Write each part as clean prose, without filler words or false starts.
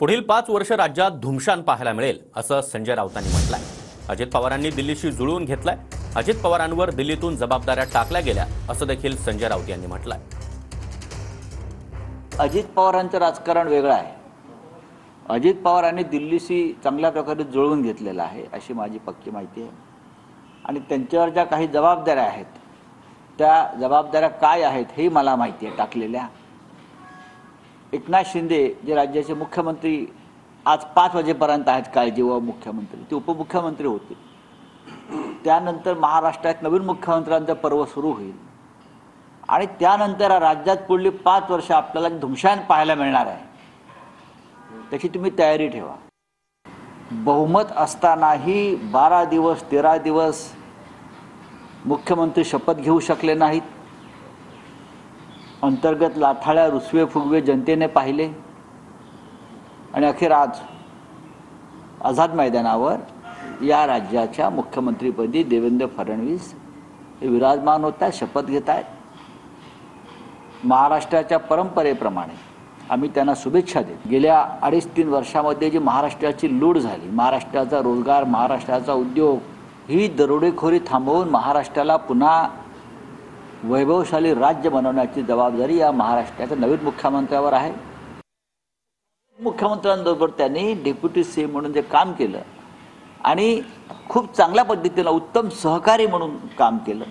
पुढील 5 वर्ष राज्यात धुमशान पाहायला मिळेल असं संजय राऊतांनी म्हटलंय। अजित पवारांनी दिल्लीशी जुळवून घेतलाय। अजित पवारांवर दिल्लीतून जबाबदाऱ्या टाकल्या गेल्या असं देखील संजय राऊत यांनी म्हटलंय। अजित पवारांचं राजकारण वेगळं आहे। अजित पवारांनी दिल्लीशी चांगल्या प्रकारे जुळवून घेतलेलं आहे अशी माझी पक्की माहिती आहे। आणि त्यांच्यावर ज्या काही जबाबदाऱ्या आहेत त्या जबाबदाऱ्या काय आहेत हे मला माहिती आहे टाकलेल्या। एकनाथ शिंदे जे राज्याचे मुख्यमंत्री आज 5 वाजेपर्यंत आहेत, काय जेव्हा मुख्यमंत्री ते उपमुख्यमंत्री होते, त्यानंतर महाराष्ट्रात नवीन मुख्यमंत्र्यांचं पर्व सुरू होईल आणि त्यानंतर राज्यात पुढली 5 वर्ष आपल्याला धुमशान पाहायला मिळणार आहे। त्याची तुम्ही तयारी ठेवा। बहुमत असतानाही 12 दिवस 13 दिवस मुख्यमंत्री शपथ घेऊ शकले नाहीत। अंतर्गत लाथाळ्या रुसवे फुगवे जनतेने पाहिले आणि अखेर आज आझाद मैदानावर या राज्याच्या मुख्यमंत्रीपदी देवेंद्र फडणवीस हे विराजमान होत आहेत, शपथ घेत आहेत। महाराष्ट्राच्या परंपरेप्रमाणे आम्ही त्यांना शुभेच्छा देतो। गेल्या 2.5-3 वर्षामध्ये जी महाराष्ट्राची लूट झाली, महाराष्ट्राचा रोजगार, महाराष्ट्राचा उद्योग, ही दरोडेखोरी थांबवून महाराष्ट्राला पुन्हा वैभवशाली राज्य बनवण्याची जबाबदारी या महाराष्ट्राच्या नवीन मुख्यमंत्र्यावर आहे। मुख्यमंत्र्यांबरोबर त्यांनी डेप्युटी सीएम म्हणून जे काम केलं आणि खूप चांगल्या पद्धतीने उत्तम सहकारी म्हणून काम केलं।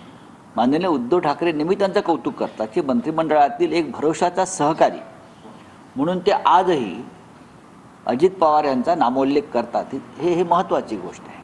माननीय उद्धव ठाकरे नेहमी त्यांचं कौतुक करतात की मंत्रिमंडळातील एक भरोशाचा सहकारी म्हणून ते आजही अजित पवार यांचा नामोल्लेख करतात। हे महत्त्वाची गोष्ट आहे।